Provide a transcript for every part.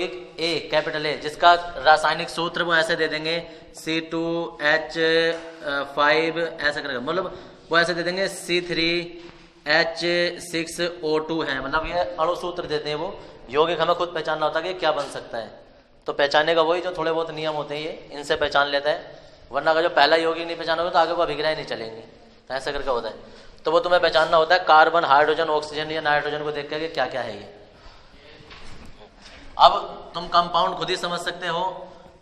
A capital A जिसका रासायनिक सूत्र वो ऐसे दे देंगे C2H5 ऐसा करेगा, मतलब वो ऐसे दे देंगे C3H6O2 है, मतलब ये अणु सूत्र देते हैं वो। यौगिक हमें खुद पहचानना होता है कि क्या बन सकता है, तो पहचानने का वही जो थोड़े बहुत नियम होते हैं ये इनसे पहचान लेता है, वरना अगर जो पहला यौगिक नहीं पहचानोगे तो आगे को अभिक्रियाएं नहीं चलेंगी, तो ऐसा करके होता है। तो वो तुम्हें पहचानना होता है कार्बन, हाइड्रोजन, ऑक्सीजन या नाइट्रोजन को देख कर क्या क्या है ये। अब तुम कंपाउंड खुद ही समझ सकते हो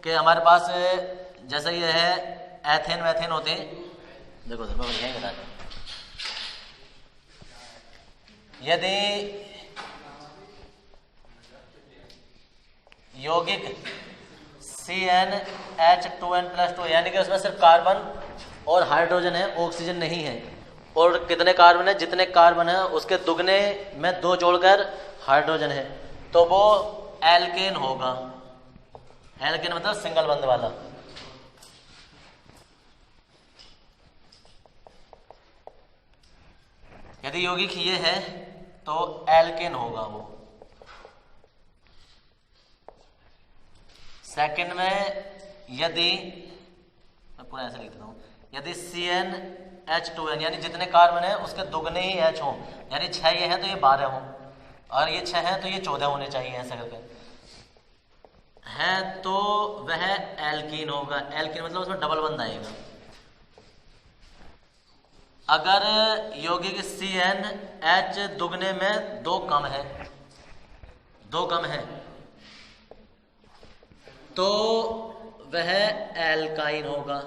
कि हमारे पास जैसे ये है एथेन वैथेन होते हैं, देखो मैं यही बता दूं, यदि यौगिक CnH2n+2 यानी कि उसमें सिर्फ कार्बन और हाइड्रोजन है, ऑक्सीजन नहीं है, और कितने कार्बन है, जितने कार्बन है उसके दुगने में 2 जोड़कर हाइड्रोजन है, तो वो एल्केन होगा। एल्केन मतलब सिंगल बंध वाला। यदि यौगिक ये है तो एल्केन होगा वो। सेकंड में यदि मैं पूरा ऐसे लिख देता हूं, यदि CnH2n यानी जितने कार्बन है उसके दुगने ही H हो, यानी 6 ये हैं तो ये 12 हो, और ये 6 हैं तो ये 14 होने चाहिए, ऐसा करके है, तो वह एल्कीन होगा। एल्कीन मतलब उसमें डबल बंध आएगा। अगर यौगिक CnH दुगने में 2 कम है, 2 कम है, तो वह एल्काइन होगा,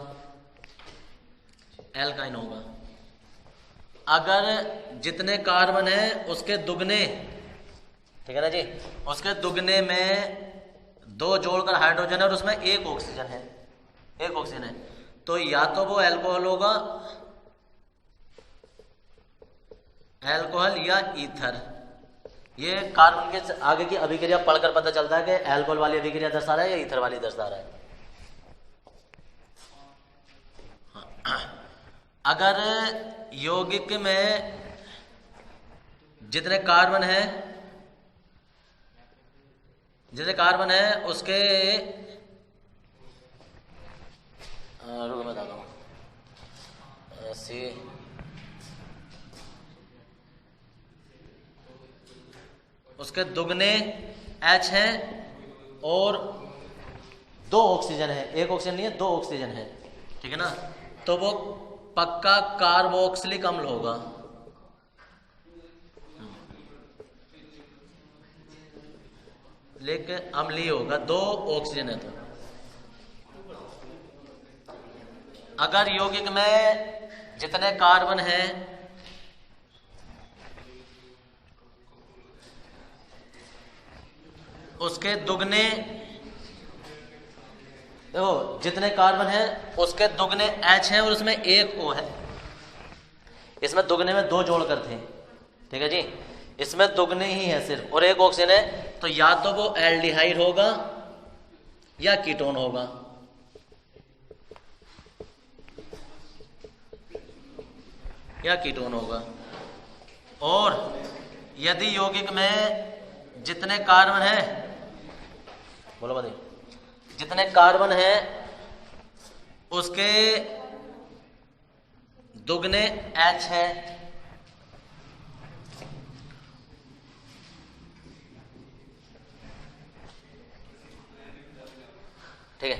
एल्काइन होगा। अगर जितने कार्बन है उसके दुगने, ठीक है ना जी, उसके दुगने में 2 जोड़कर हाइड्रोजन है और उसमें 1 ऑक्सीजन है, 1 ऑक्सीजन है, तो या तो वो एल्कोहल होगा, एल्कोहल या ईथर। ये कार्बन के आगे की अभिक्रिया पढ़कर पता चलता है कि एल्कोहल वाली अभिक्रिया दर्शा रहा है या ईथर वाली दर्शा रहा है। अगर यौगिक में जितने कार्बन है, जितने कार्बन है उसके रुको मैं बताता हूँ, उसके दुगने H है और 2 ऑक्सीजन है, 1 ऑक्सीजन नहीं है, 2 ऑक्सीजन है, ठीक है ना, तो वो पक्का कार्बोक्सिलिक अम्ल होगा। लेकिन अम्लीय होगा, 2 ऑक्सीजन है। तो अगर यौगिक में जितने कार्बन है उसके दुगने, देखो जितने कार्बन है उसके दुगने H है और उसमें 1 O है, इसमें दुगने में 2 जोड़ कर थे, ठीक है जी, इसमें दुगने ही है सिर्फ और 1 ऑक्सीजन है, तो या तो वो एल्डिहाइड होगा या कीटोन होगा। या कीटोन होगा। और यदि यौगिक में जितने कार्बन है, बोलो बताइए, जितने कार्बन है उसके दुगने H है, ठीक है,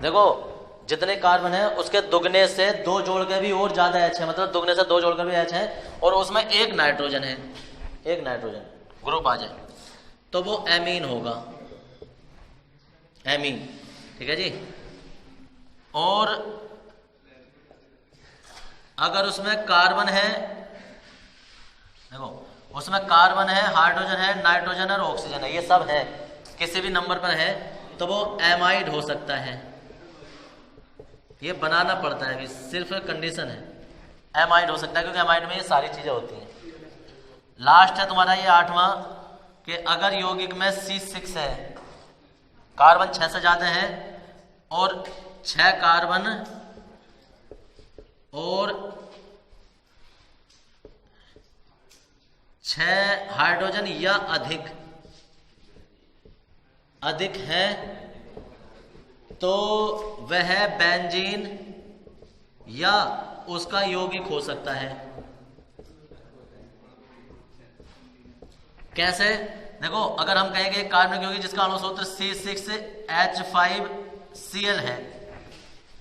देखो जितने कार्बन है उसके दुगने से 2 जोड़ के भी और ज्यादा H है, मतलब दुगने से 2 जोड़ के भी H है, और उसमें 1 नाइट्रोजन है, 1 नाइट्रोजन ग्रुप आ जाए, तो वो एमीन होगा, एमीन, ठीक है जी। और अगर उसमें कार्बन है, देखो उसमें कार्बन है, हाइड्रोजन है, नाइट्रोजन और ऑक्सीजन है, ये सब है, किसी भी नंबर पर है, तो वो एमाइड हो सकता है। ये बनाना पड़ता है, सिर्फ कंडीशन है, एमाइड हो सकता है, क्योंकि एमाइड में ये सारी चीजें होती हैं। लास्ट है तुम्हारा ये 8वां, कि अगर यौगिक में C6 है, कार्बन 6 से ज्यादा है और 6 कार्बन और 6 हाइड्रोजन या अधिक, अधिक है तो वह बेंजीन या उसका यौगिक हो सकता है। कैसे? देखो, अगर हम कहेंगे कार्बनिक यौगिक जिसका अणु सूत्र C6H5Cl है,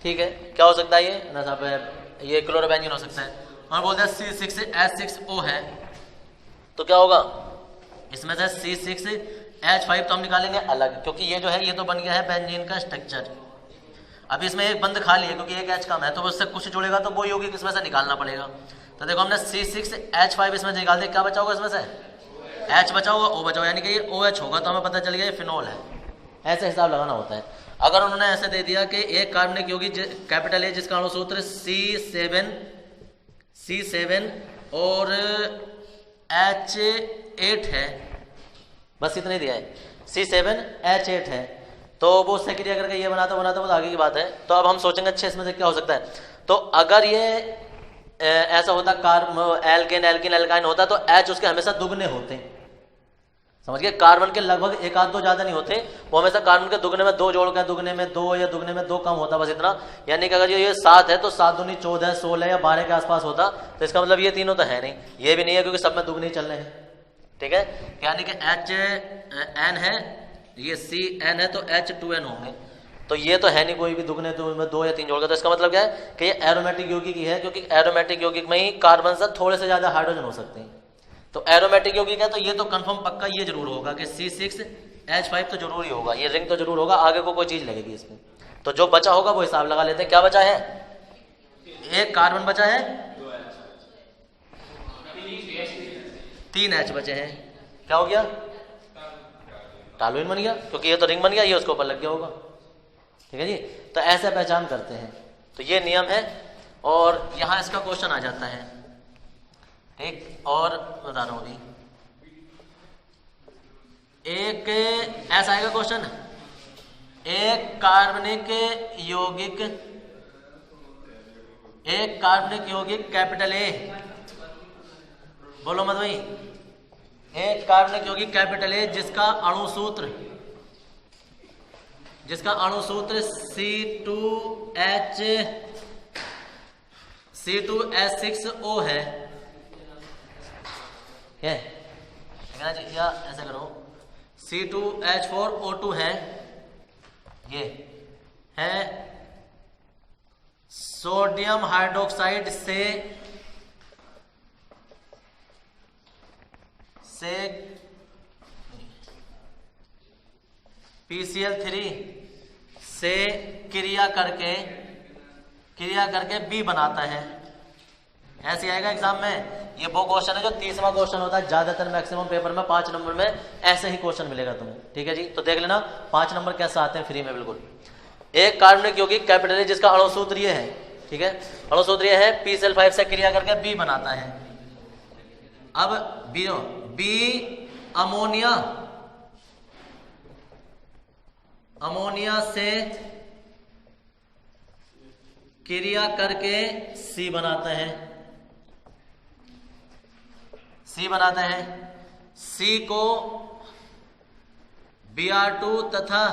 ठीक है, क्या हो सकता है ये ना साहब? ये क्लोरोबेंजीन हो सकता है। और बोलते हैं C6H6O है, तो क्या होगा इसमें से C6H5 तो हम निकालेंगे अलग, क्योंकि ये जो है ये तो बन गया है बेंजीन का स्ट्रक्चर। अब इसमें एक बंद खाली है क्योंकि एक H कम है, तो उससे कुछ जुड़ेगा तो वो यौगिक इसमें से निकालना पड़ेगा। तो देखो हमने C6H5 इसमें से निकाल दिया, क्या बचा होगा इसमें से? H बचा होगा, O बचा होगा, यानी कि ये OH होगा, तो हमें पता चल गया ये फिनोल है। ऐसे हिसाब लगाना होता है। अगर उन्होंने ऐसे दे दिया कि एक कार्बनिक यौगिक कैपिटल ए जिसका अणु सूत्र C7 और H8 है, बस इतना ही दिया है, C7H8 है, तो वो उससे क्रिया करके ये बनाता वो आगे की बात है। तो अब हम सोचेंगे अच्छे इसमें से क्या हो सकता है। तो अगर ये ऐसा होता एल्केन एल्काइन होता तो H उसके हमेशा दुगने होते, समझ गए? कार्बन के लगभग एक आध दो ज्यादा नहीं होते, वो हमेशा कार्बन के दुगने में दो जोड़ के दुगने में दो या दुगने में दो कम होता, बस इतना। यानी कि अगर ये 7 है तो 7 दूनी 14, 16 या 12 के आसपास होता, तो इसका मतलब ये तीनों तो है नहीं, ये भी नहीं है क्योंकि सब में दुगने चल रहे हैं, ठीक है। यानी कि HN है, ये CN है, तो H2N होंगे, तो ये तो है नहीं कोई भी दुगने में 2 या 3 जोड़ के। तो इसका मतलब क्या है कि ये एरोमेटिक यौगिक ही है, क्योंकि एरोमेटिक यौगिक में ही कार्बन से थोड़े से ज्यादा हाइड्रोजन हो सकते हैं। तो एरोमेटिक यौगिक है, तो ये तो कंफर्म पक्का ये जरूर होगा कि C6H5 तो जरूर ही होगा, ये रिंग तो जरूर होगा, आगे को कोई चीज लगेगी इसमें। तो जो बचा होगा वो हिसाब लगा लेते हैं। क्या बचा है? एक कार्बन बचा है, 3 H बचे हैं, क्या हो गया? टॉलुइन बन गया, क्योंकि ये तो रिंग बन गया, ये उसके ऊपर लग गया होगा, ठीक है जी। तो ऐसे पहचान करते हैं, तो ये नियम है, और यहां इसका क्वेश्चन आ जाता है, ठीक। और बता रहा हूं अभी, एक ऐसा आएगा क्वेश्चन, एक कार्बनिक यौगिक कैपिटल ए, बोलो मत भाई, एक कार्बनिक यौगिक कैपिटल ए जिसका अणु सूत्र C2H6O है, क्या जी? या ऐसा करो, C2H4O2 है, ये है सोडियम हाइड्रोक्साइड से PCl3 से क्रिया करके B बनाता है। ऐसे आएगा एग्जाम में। ये वो क्वेश्चन है जो 30वां क्वेश्चन होता है, ज्यादातर मैक्सिमम पेपर में 5 नंबर में ऐसे ही क्वेश्चन मिलेगा तुम्हें, ठीक है जी। तो देख लेना 5 नंबर कैसे आते हैं फ्री में बिल्कुल। एक कार्बनिक यौगिक कैपिटल है जिसका अणु सूत्र ये है, ठीक है, अणु सूत्र ये है, PCl5 से क्रिया करके B बनाता है। अब B अमोनिया से क्रिया करके C बनाता है। C को Br2 तथा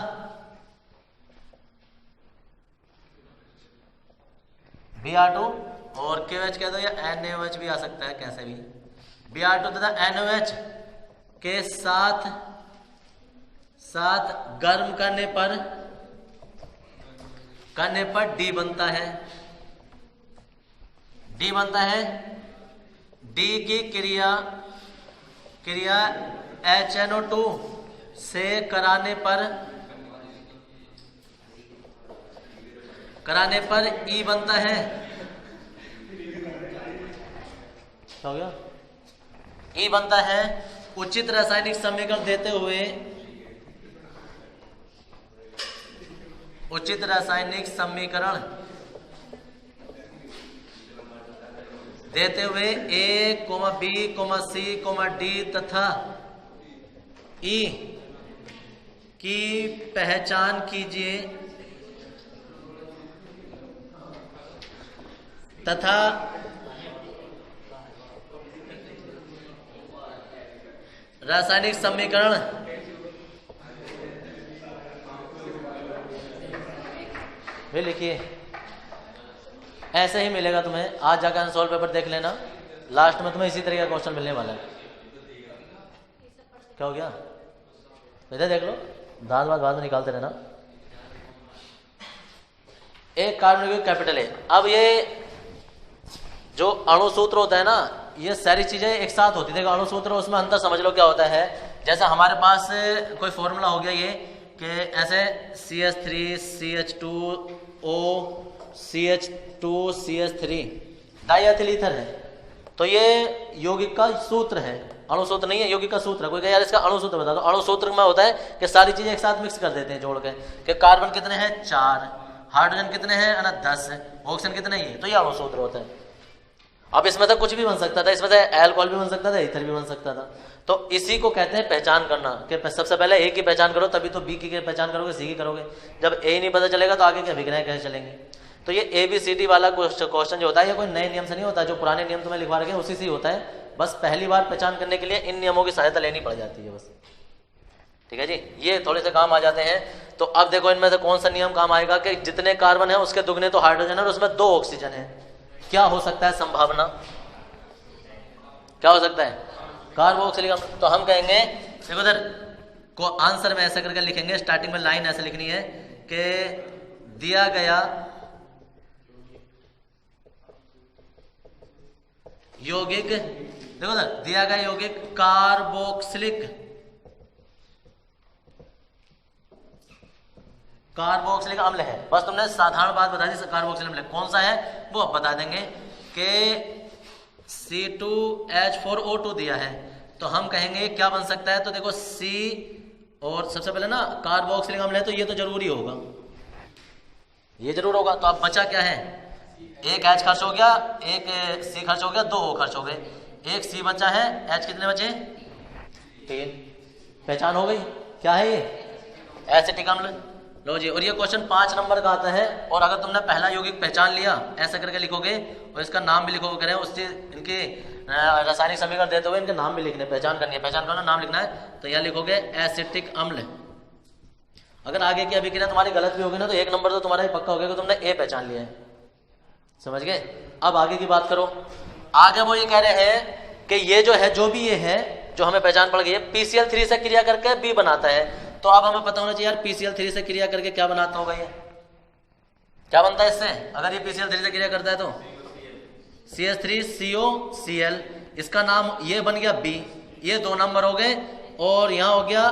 और KOH कह दो या NaOH भी आ सकता है, कैसे भी, Br2 तथा NaOH के साथ गर्म करने पर D बनता है। D की क्रिया HNO2 से कराने पर E बनता है। क्या हो गया? E बनता है। उचित रासायनिक समीकरण देते हुए A, B, C, D तथा E की पहचान कीजिए तथा रासायनिक समीकरण फिर लिखिए, ऐसे ही मिलेगा तुम्हें। आज जाकर अनसॉल्व पेपर देख लेना, लास्ट में तुम्हें इसी तरह का क्वेश्चन मिलने वाला है। क्या हो गया, इधर देख लो, दांत बात बाद में निकालते रहना। एक कार्बन यौगिक कैपिटल है। अब ये जो अणु सूत्र होता है ना, ये सारी चीजें एक साथ होती है। देखो अणु सूत्र, उसमें अंतर समझ लो क्या होता है। जैसे हमारे पास कोई फॉर्मूला हो गया ये कि ऐसे CH3 CH2O CH2 CH3 diethyl ether है, तो ये यौगिक का सूत्र है, अणु सूत्र नहीं है, यौगिक का सूत्र है। कोई कहे यार इसका अणु सूत्र बता दो। अणु सूत्र में होता है कि सारी चीजें एक साथ मिक्स कर देते हैं जोड़ के, कि कार्बन कितने हैं 4, हाइड्रोजन कितने हैं 10, ऑक्सीजन कितने हैं, तो ये अणु सूत्र होता है। अब इसमें तो कुछ भी बन सकता था, इसमें से अल्कोहल भी बन सकता था, ईथर भी बन सकता था। तो इसी को कहते हैं पहचान करना, कि सबसे पहले ए की पहचान करो, तभी तो बी की पहचान करोगे, सी की करोगे। जब ए नहीं पता चलेगा तो आगे के अभिक्रियाएं कैसे चलेंगे। तो ये ABCD वाला क्वेश्चन जो होता है, ये कोई नए नियम से नहीं होता, जो पुराने नियम तुम्हें लिखवा रखे हैं उसी से ही होता है। बस पहली बार पहचान करने के लिए इन नियमों की सहायता लेनी पड़ जाती है बस। ठीक है जी, ये थोड़े से काम आ जाते हैं। तो अब देखो इनमें से कौन सा नियम काम आएगा कि जितने कार्बन है उसके दुगने तो हाइड्रोजन है और उसमें 2 ऑक्सीजन है। क्या हो सकता है संभावना, क्या हो सकता है, कार्बोक्सिलिक अम्ल। तो हम कहेंगे, देखो इधर को आंसर में ऐसा करके लिखेंगे, स्टार्टिंग में लाइन ऐसे लिखनी है कि दिया गया यौगिक, देखो इधर दिया गया यौगिक कार्बोक्सिलिक अम्ल है। बस तुमने साधारण बात बता दी, कार्बोक्सिलिक अम्ल कौन सा है वो अब बता देंगे कि C2H4O2 दिया है, तो हम कहेंगे क्या बन सकता है। तो देखो C, और सबसे पहले ना कार्बोक्सिलिक अम्ल है तो ये तो जरूरी होगा, ये जरूर होगा। तो अब बचा क्या है, एक H खर्च हो गया, एक C खर्च हो गया, 2 O खर्च हो गए, एक C बचा है, H कितने बचे 3। पहचान हो गई, क्या है ये एसिटिक अम्ल। लो जी, और ये क्वेश्चन 5 नंबर का आता है। और अगर तुमने पहला यौगिक पहचान लिया, ऐसा करके लिखोगे और इसका नाम भी लिखोगे, करें उससे इनके रासायनिक समीकरण देते हुए इनके नाम भी लिखने, पहचान करनी है, पहचान करना नाम लिखना है। तो यहाँ लिखोगे एसिटिक अम्ल। अगर आगे की अभिक्रिया तुम्हारी गलत भी होगी ना, तो 1 नंबर तो तुम्हारा ही पक्का हो गया कि तुमने ए पहचान लिया है। समझ गए। अब आगे की बात करो। आगे वो ये कह रहे हैं कि ये जो है, जो भी ये है जो हमें पहचान पड़ गई है, PCl3 से क्रिया करके B बनाता है। तो अब हमें पता होना चाहिए यार PCl3 से क्रिया करके क्या बनाता होगा, ये क्या बनता है इससे। अगर ये PCl3 से क्रिया करता है तो CH3COCl, इसका नाम ये बन गया B, ये 2 नंबर हो गए। और यहाँ हो गया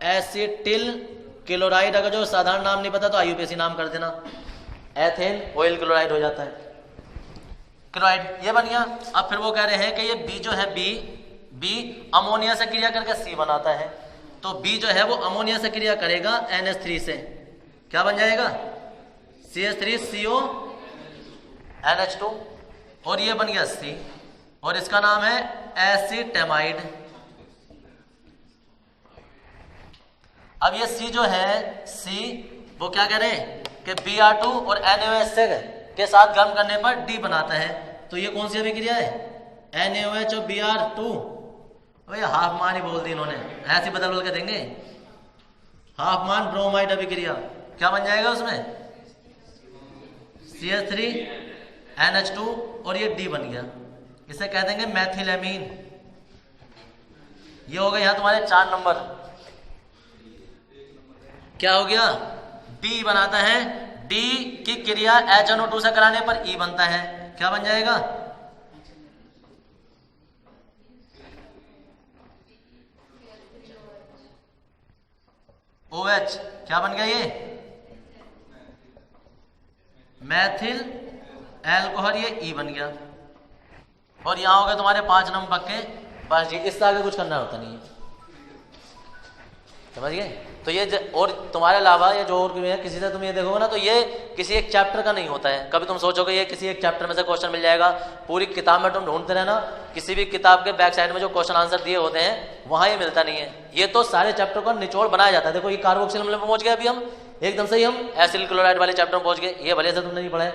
एसिटिल क्लोराइड। अगर जो साधारण नाम नहीं पता तो IUPAC नाम कर देना, एथेन ऑयल क्लोराइड हो जाता है, क्लोराइड ये बन गया। अब फिर वो कह रहे हैं कि ये B जो है, B अमोनिया से क्रिया करके C बनाता है। तो B जो है वो अमोनिया से क्रिया करेगा NH3 से, क्या बन जाएगा CH3CO NH2, और ये बन गया C, और इसका नाम है एसिटेमाइड। अब ये C जो है, C वो क्या कह रहे हैं कि Br2 और NaOH के साथ गर्म करने पर D बनाता है। तो ये कौन सी अभिक्रिया है, NaOH और Br2। भैया हाफ मान ही बोल दी इन्होंने, ऐसे बदल के देंगे। हाफ मान ब्रोमाइड अभिक्रिया, क्या बन जाएगा उसमें CH3 NH2 और ये D बन गया, इसे कह देंगे मैथिलएमीन। ये हो गया यहाँ तुम्हारे 4 नंबर। क्या हो गया, B बनाता है, D की क्रिया HNO2 से कराने पर E बनता है, क्या बन जाएगा OH। क्या बन गया ये मैथिल एल्कोहल, ये E बन गया। और यहां हो गए तुम्हारे 5 नंबर पक्के। बस जी, इससे आगे कुछ करना होता नहीं है, समझ गए। तो ये और तुम्हारे अलावा ये जो और भी है, किसी से तुम ये देखोगे ना तो ये किसी एक चैप्टर का नहीं होता है। कभी तुम सोचोगे ये किसी एक चैप्टर में से क्वेश्चन मिल जाएगा, पूरी किताब में तुम ढूंढते रहना, किसी भी किताब के बैक साइड में जो क्वेश्चन आंसर दिए होते हैं वहां ये मिलता नहीं है। ये तो सारे चैप्टर का निचोड़ बनाया जाता है। देखो ये कार्बोक्सिल अम्ल में पहुंच गए, अभी हम एकदम से ही हम एसिल क्लोराइड वाले चैप्टर में पहुंच गए, ये भले से तुमने नहीं पढ़ा है।